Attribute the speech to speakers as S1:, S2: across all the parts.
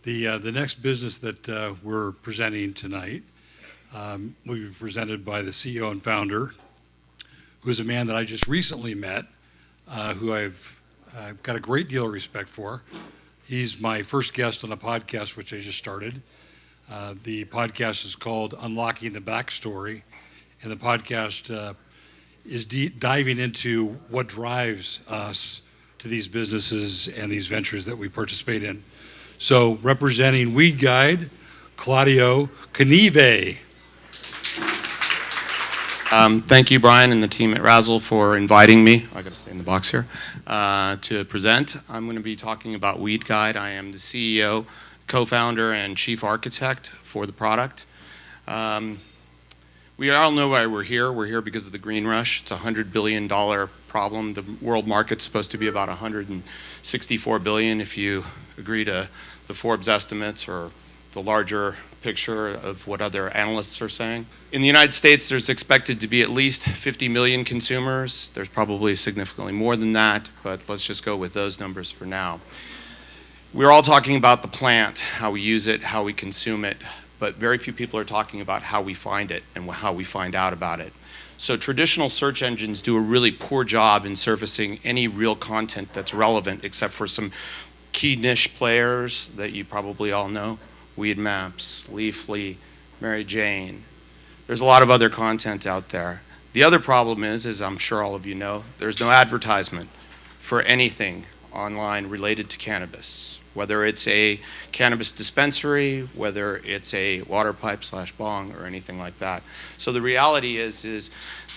S1: The next business that we're presenting tonight will be presented by the CEO and founder, who is a man that I just recently met, who I've got a great deal of respect for. He's my first guest on a podcast which I just started. The podcast is called Unlocking the Backstory, and the podcast is diving into what drives us to these businesses and these ventures that we participate in. So, representing Weedguide, Claudio Canive.
S2: Thank you, Brian, and the team at Wrazel for inviting me. I got to stay in the box here to present. I'm going to be talking about Weedguide. I am the CEO, co-founder, and chief architect for the product. We all know why we're here. We're here because of the green rush. It's a $100 billion problem. The world market's supposed to be about $164 billion if you agree to the Forbes estimates or the larger picture of what other analysts are saying. In the United States, there's expected to be at least 50 million consumers. There's probably significantly more than that, but let's just go with those numbers for now. We're all talking about the plant, how we use it, how we consume it, but very few people are talking about how we find it and how we find out about it. So traditional search engines do a really poor job in surfacing any real content that's relevant, except for some key niche players that you probably all know. Weed Maps, Leafly, Mary Jane. There's a lot of other content out there. The other problem is, as I'm sure all of you know, there's no advertisement for anything online related to cannabis, whether it's a cannabis dispensary, whether it's a water pipe / bong or anything like that. So the reality is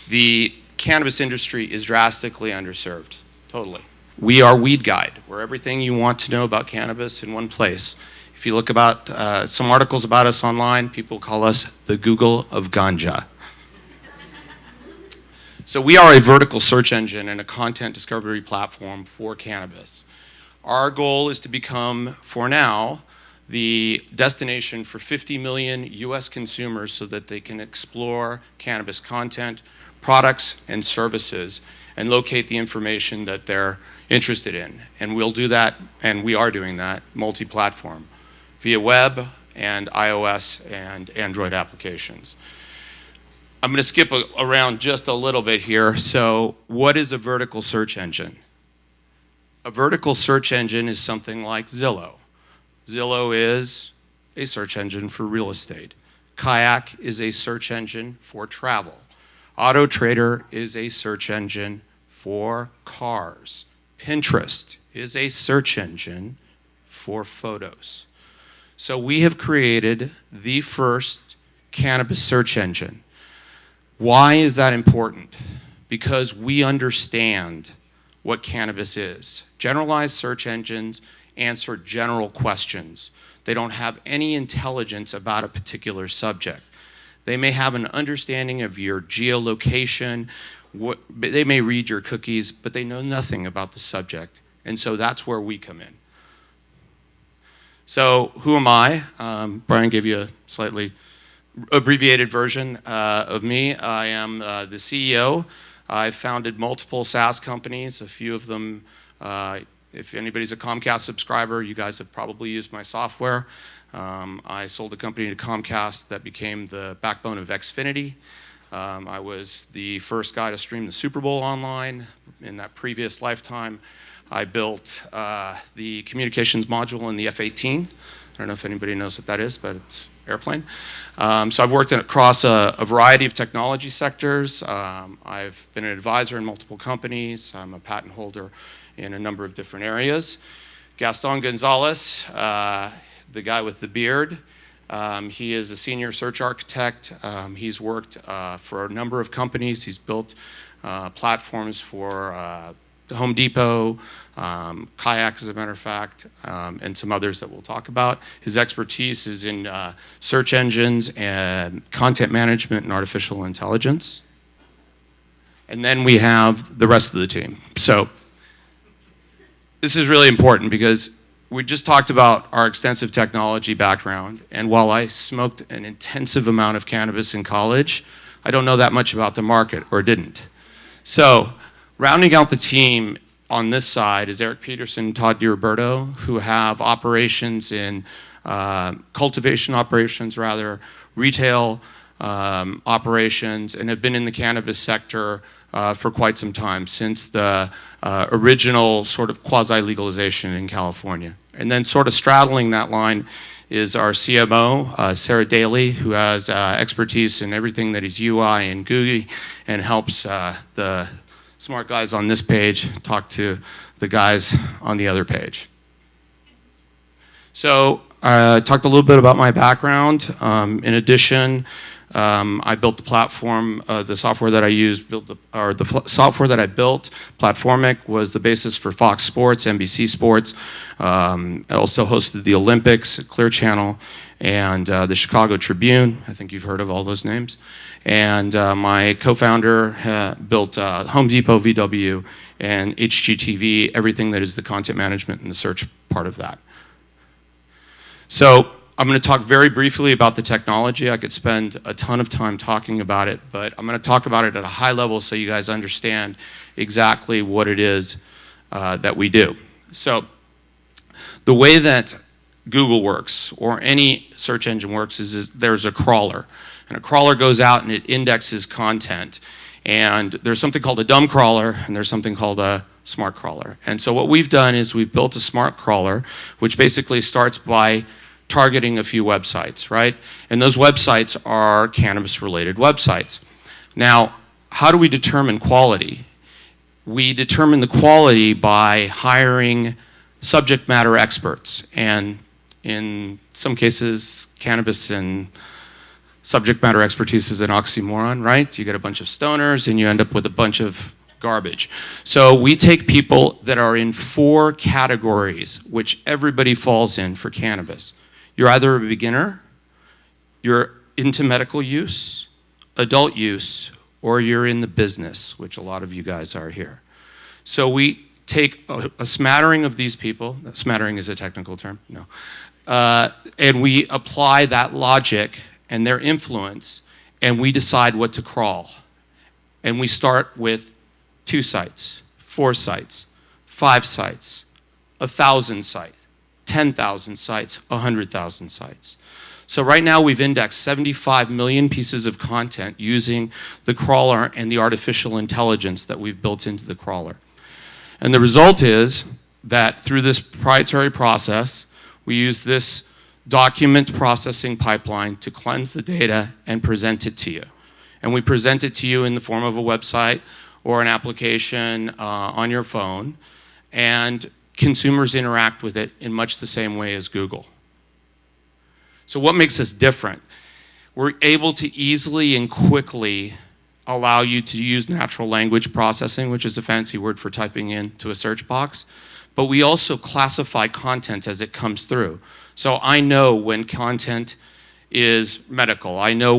S2: the cannabis industry is drastically underserved, totally. We are Weedguide. We're everything you want to know about cannabis in one place. If you look about some articles about us online, people call us the Google of Ganja. So we are a vertical search engine and a content discovery platform for cannabis. Our goal is to become, for now, the destination for 50 million US consumers so that they can explore cannabis content, products, and services and locate the information that they're interested in. And we'll do that, and we are doing that, multi-platform, via web and iOS and Android applications. I'm going to skip around just a little bit here. So what is a vertical search engine? A vertical search engine is something like Zillow. Zillow is a search engine for real estate. Kayak is a search engine for travel. AutoTrader is a search engine for cars. Pinterest is a search engine for photos. So we have created the first cannabis search engine. Why is that important? Because we understand what cannabis is. Generalized search engines answer general questions. They don't have any intelligence about a particular subject. They may have an understanding of your geolocation, they may read your cookies, but they know nothing about the subject. And so that's where we come in. So who am I? Brian gave you a slightly abbreviated version of me. I am the CEO. I've founded multiple SaaS companies, a few of them, if anybody's a Comcast subscriber, you guys have probably used my software. I sold a company to Comcast that became the backbone of Xfinity. I was the first guy to stream the Super Bowl online. In that previous lifetime, I built the communications module in the F-18. I don't know if anybody knows what that is, but it's airplane. So I've worked across a variety of technology sectors. I've been an advisor in multiple companies. I'm a patent holder in a number of different areas. Gaston Gonzalez, the guy with the beard, he is a senior search architect. He's worked for a number of companies. He's built platforms for Home Depot, Kayak, as a matter of fact, and some others that we'll talk about. His expertise is in search engines and content management and artificial intelligence. And then we have the rest of the team. So this is really important because we just talked about our extensive technology background, and while I smoked an intensive amount of cannabis in college, I don't know that much about the market, or didn't. So rounding out the team on this side is Eric Peterson, Todd DiRoberto, who have operations in cultivation operations, rather, retail operations, and have been in the cannabis sector for quite some time, since the original sort of quasi-legalization in California. And then sort of straddling that line is our CMO, Sarah Daly, who has expertise in everything that is UI and GUI, and helps the smart guys on this page talk to the guys on the other page. So I talked a little bit about my background. In addition, I built the platform, the software that I used, software that I built, Platformic, was the basis for Fox Sports, NBC Sports. I also hosted the Olympics at Clear Channel and the Chicago Tribune. I think you've heard of all those names. And my co-founder built Home Depot, VW, and HGTV, everything that is the content management and the search part of that. So I'm going to talk very briefly about the technology. I could spend a ton of time talking about it, but I'm going to talk about it at a high level so you guys understand exactly what it is that we do. So the way that Google works, or any search engine works, is there's a crawler. And a crawler goes out and it indexes content. And there's something called a dumb crawler, and there's something called a smart crawler. And so what we've done is we've built a smart crawler, which basically starts by targeting a few websites, right? And those websites are cannabis-related websites. Now, how do we determine quality? We determine the quality by hiring subject matter experts. And in some cases, cannabis and subject matter expertise is an oxymoron, right? You get a bunch of stoners and you end up with a bunch of garbage. So we take people that are in 4 categories, which everybody falls in for cannabis. You're either a beginner, you're into medical use, adult use, or you're in the business, which a lot of you guys are here. So we take a smattering of these people, smattering is a technical term, no, and we apply that logic and their influence, and we decide what to crawl. And we start with 2 sites, 4 sites, 5 sites, 1,000 sites, 10,000 sites, 100,000 sites. So right now we've indexed 75 million pieces of content using the crawler and the artificial intelligence that we've built into the crawler. And the result is that through this proprietary process, we use this document processing pipeline to cleanse the data and present it to you. And we present it to you in the form of a website or an application on your phone, and consumers interact with it in much the same way as Google. So what makes us different? We're able to easily and quickly allow you to use natural language processing, which is a fancy word for typing into a search box, but we also classify content as it comes through. So I know when content is medical. I know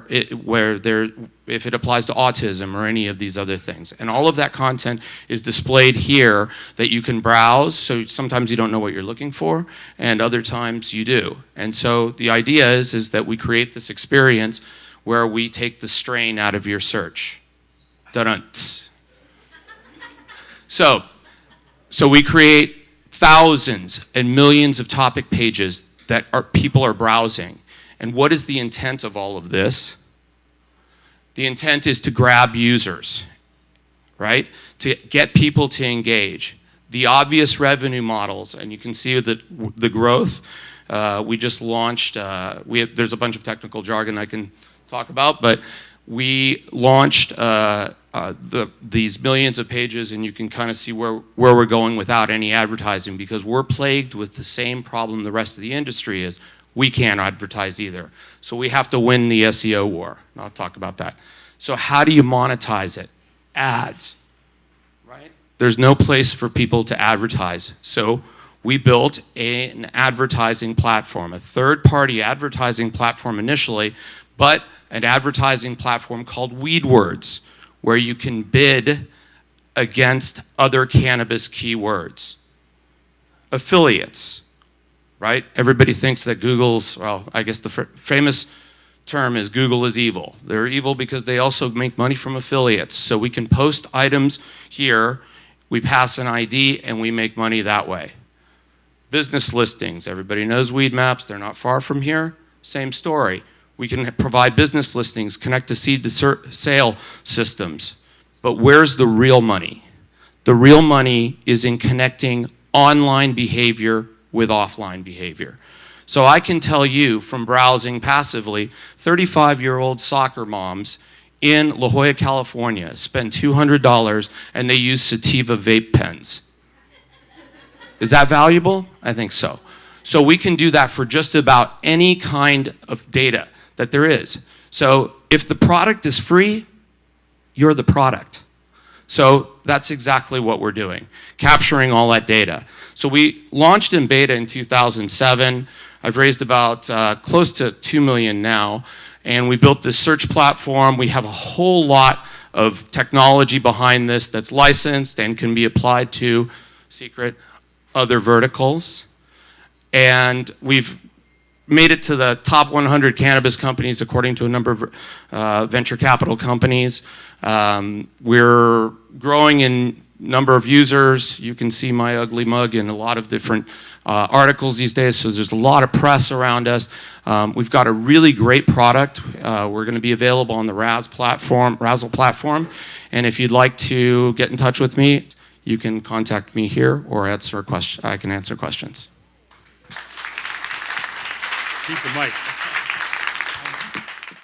S2: if it applies to autism or any of these other things. And all of that content is displayed here that you can browse. So sometimes you don't know what you're looking for, and other times you do. And so the idea is that we create this experience where we take the strain out of your search. Dun-dun. So we create thousands and millions of topic pages that people are browsing. And what is the intent of all of this? The intent is to grab users, right? To get people to engage. The obvious revenue models, and you can see the growth. We just launched, there's a bunch of technical jargon I can talk about, but we launched these millions of pages, and you can kind of see where we're going without any advertising, because we're plagued with the same problem the rest of the industry is. We can't advertise either. So we have to win the SEO war. I'll talk about that. So how do you monetize it? Ads, right? There's no place for people to advertise. So we built an advertising platform, a third-party advertising platform initially, but an advertising platform called WeedWords, where you can bid against other cannabis keywords. Affiliates. Right? Everybody thinks that Google's, well, I guess the famous term is Google is evil. They're evil because they also make money from affiliates. So we can post items here we pass an ID, and we make money that way. Business listings. Everybody knows Weed Maps. They're not far from here. Same story. We can provide business listings, connect to seed to sale systems. But where's the real money? The real money is in connecting online behavior with offline behavior. So I can tell you from browsing passively, 35-year-old soccer moms in La Jolla, California spend $200 and they use sativa vape pens. Is that valuable? I think so. So we can do that for just about any kind of data that there is. So if the product is free, you're the product. So that's exactly what we're doing, capturing all that data. So we launched in beta in 2007. I've raised about close to $2 million now, and we built this search platform. We have a whole lot of technology behind this that's licensed and can be applied to secret other verticals. And we've made it to the top 100 cannabis companies according to a number of venture capital companies. We're growing in number of users. You can see my ugly mug in a lot of different articles these days, so there's a lot of press around us. We've got a really great product. We're going to be available on the Wrazel platform, and if you'd like to get in touch with me, you can contact me here or I can answer questions.
S1: Keep the mic.